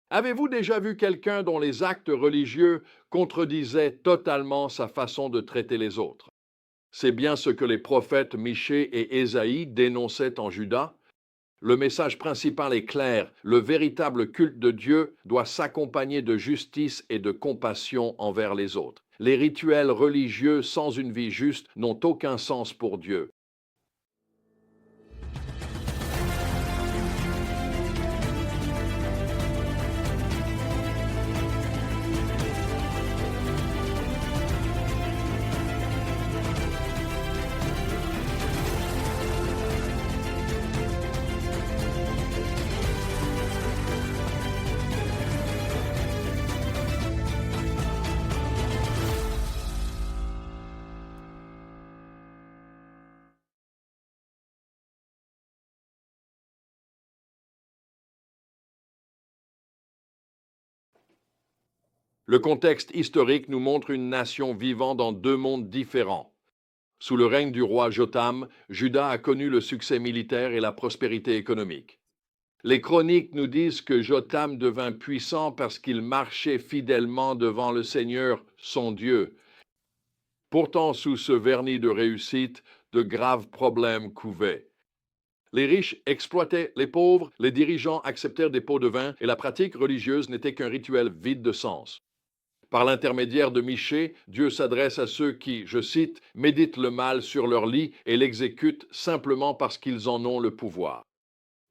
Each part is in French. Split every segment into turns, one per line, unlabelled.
Avez-vous déjà vu quelqu'un dont les actes religieux contredisaient totalement sa façon de traiter les autres? C'est bien ce que les prophètes Michée et Ésaïe dénonçaient en Juda. Le message principal est clair, le véritable culte de Dieu doit s'accompagner de justice et de compassion envers les autres. Les rituels religieux sans une vie juste n'ont aucun sens pour Dieu. Le contexte historique nous montre une nation vivant dans deux mondes différents. Sous le règne du roi Jotam, Juda a connu le succès militaire et la prospérité économique. Les chroniques nous disent que Jotam devint puissant parce qu'il marchait fidèlement devant le Seigneur, son Dieu. Pourtant, sous ce vernis de réussite, de graves problèmes couvaient. Les riches exploitaient les pauvres, les dirigeants acceptèrent des pots de vin et la pratique religieuse n'était qu'un rituel vide de sens. Par l'intermédiaire de Michée, Dieu s'adresse à ceux qui, je cite, méditent le mal sur leur lit et l'exécutent simplement parce qu'ils en ont le pouvoir.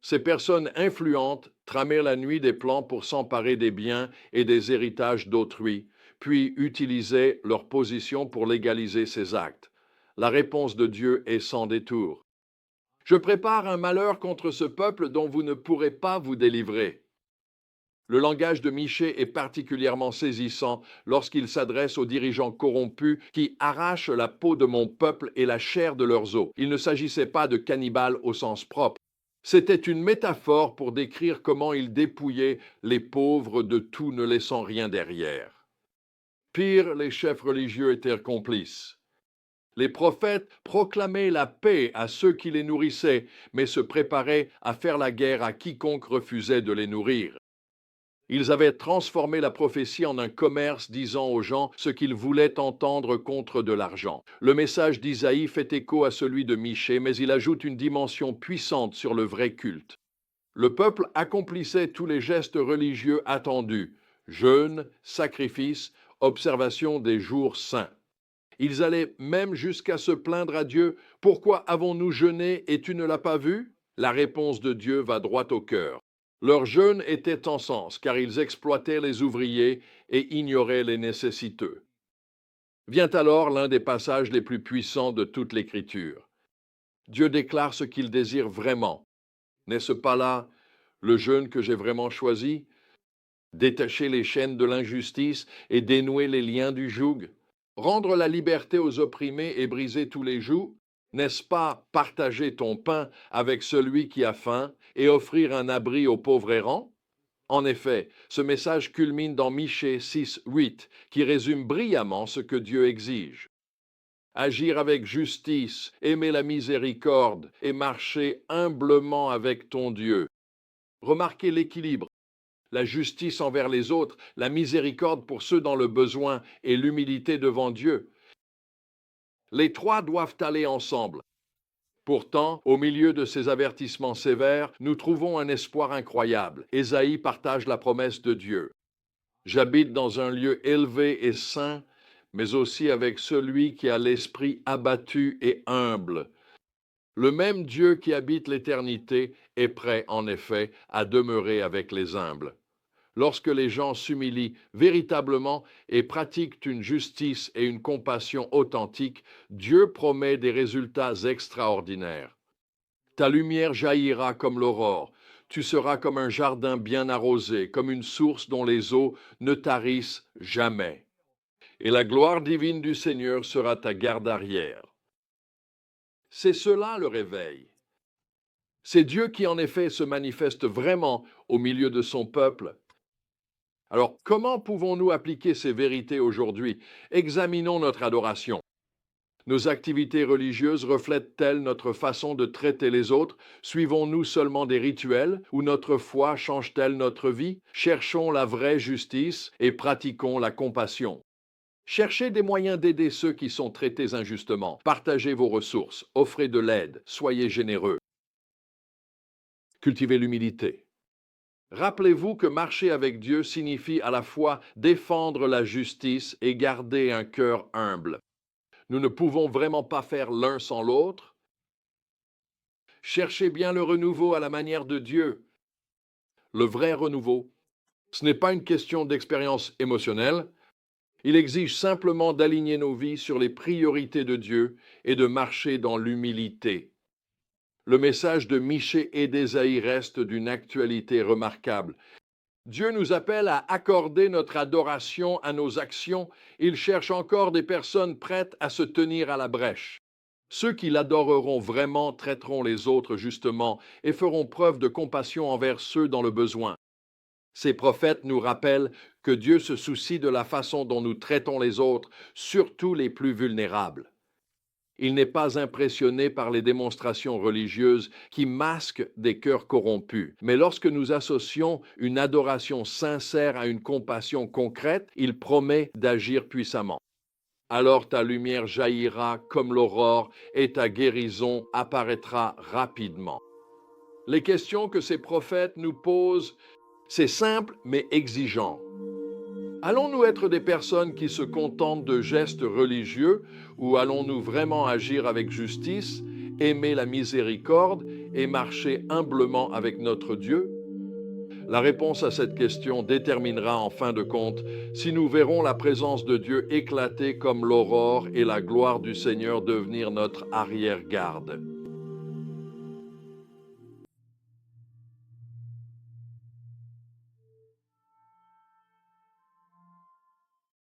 Ces personnes influentes tramèrent la nuit des plans pour s'emparer des biens et des héritages d'autrui, puis utilisaient leur position pour légaliser ces actes. La réponse de Dieu est sans détour. Je prépare un malheur contre ce peuple dont vous ne pourrez pas vous délivrer. Le langage de Michée est particulièrement saisissant lorsqu'il s'adresse aux dirigeants corrompus qui arrachent la peau de mon peuple et la chair de leurs os. Il ne s'agissait pas de cannibales au sens propre. C'était une métaphore pour décrire comment ils dépouillaient les pauvres de tout ne laissant rien derrière. Pire, les chefs religieux étaient complices. Les prophètes proclamaient la paix à ceux qui les nourrissaient, mais se préparaient à faire la guerre à quiconque refusait de les nourrir. Ils avaient transformé la prophétie en un commerce disant aux gens ce qu'ils voulaient entendre contre de l'argent. Le message d'Isaïe fait écho à celui de Michée, mais il ajoute une dimension puissante sur le vrai culte. Le peuple accomplissait tous les gestes religieux attendus, jeûne, sacrifice, observation des jours saints. Ils allaient même jusqu'à se plaindre à Dieu. Pourquoi avons-nous jeûné et tu ne l'as pas vu? La réponse de Dieu va droit au cœur. Leur jeûne était en sens, car ils exploitaient les ouvriers et ignoraient les nécessiteux. Vient alors l'un des passages les plus puissants de toute l'Écriture. Dieu déclare ce qu'il désire vraiment. N'est-ce pas là le jeûne que j'ai vraiment choisi? Détacher les chaînes de l'injustice et dénouer les liens du joug? Rendre la liberté aux opprimés et briser tous les jougs? N'est-ce pas partager ton pain avec celui qui a faim et offrir un abri aux pauvres errants? En effet, ce message culmine dans Michée 6:8, qui résume brillamment ce que Dieu exige. Agir avec justice, aimer la miséricorde et marcher humblement avec ton Dieu. Remarquez l'équilibre, la justice envers les autres, la miséricorde pour ceux dans le besoin et l'humilité devant Dieu. Les trois doivent aller ensemble. Pourtant, au milieu de ces avertissements sévères, nous trouvons un espoir incroyable. Ésaïe partage la promesse de Dieu. J'habite dans un lieu élevé et saint, mais aussi avec celui qui a l'esprit abattu et humble. Le même Dieu qui habite l'éternité est prêt, en effet, à demeurer avec les humbles. Lorsque les gens s'humilient véritablement et pratiquent une justice et une compassion authentiques, Dieu promet des résultats extraordinaires. Ta lumière jaillira comme l'aurore, tu seras comme un jardin bien arrosé, comme une source dont les eaux ne tarissent jamais. Et la gloire divine du Seigneur sera ta garde arrière. C'est cela le réveil. C'est Dieu qui en effet se manifeste vraiment au milieu de son peuple. Alors, comment pouvons-nous appliquer ces vérités aujourd'hui? Examinons notre adoration. Nos activités religieuses reflètent-elles notre façon de traiter les autres? Suivons-nous seulement des rituels ou notre foi change-t-elle notre vie? Cherchons la vraie justice et pratiquons la compassion. Cherchez des moyens d'aider ceux qui sont traités injustement. Partagez vos ressources, offrez de l'aide, soyez généreux. Cultivez l'humilité. Rappelez-vous que marcher avec Dieu signifie à la fois défendre la justice et garder un cœur humble. Nous ne pouvons vraiment pas faire l'un sans l'autre. Cherchez bien le renouveau à la manière de Dieu. Le vrai renouveau, ce n'est pas une question d'expérience émotionnelle. Il exige simplement d'aligner nos vies sur les priorités de Dieu et de marcher dans l'humilité. Le message de Michée et d'Ésaïe reste d'une actualité remarquable. Dieu nous appelle à accorder notre adoration à nos actions. Il cherche encore des personnes prêtes à se tenir à la brèche. Ceux qui l'adoreront vraiment traiteront les autres justement et feront preuve de compassion envers ceux dans le besoin. Ces prophètes nous rappellent que Dieu se soucie de la façon dont nous traitons les autres, surtout les plus vulnérables. Il n'est pas impressionné par les démonstrations religieuses qui masquent des cœurs corrompus. Mais lorsque nous associons une adoration sincère à une compassion concrète, il promet d'agir puissamment. Alors ta lumière jaillira comme l'aurore et ta guérison apparaîtra rapidement. Les questions que ces prophètes nous posent, c'est simple mais exigeant. Allons-nous être des personnes qui se contentent de gestes religieux ou allons-nous vraiment agir avec justice, aimer la miséricorde et marcher humblement avec notre Dieu? La réponse à cette question déterminera en fin de compte si nous verrons la présence de Dieu éclater comme l'aurore et la gloire du Seigneur devenir notre arrière-garde.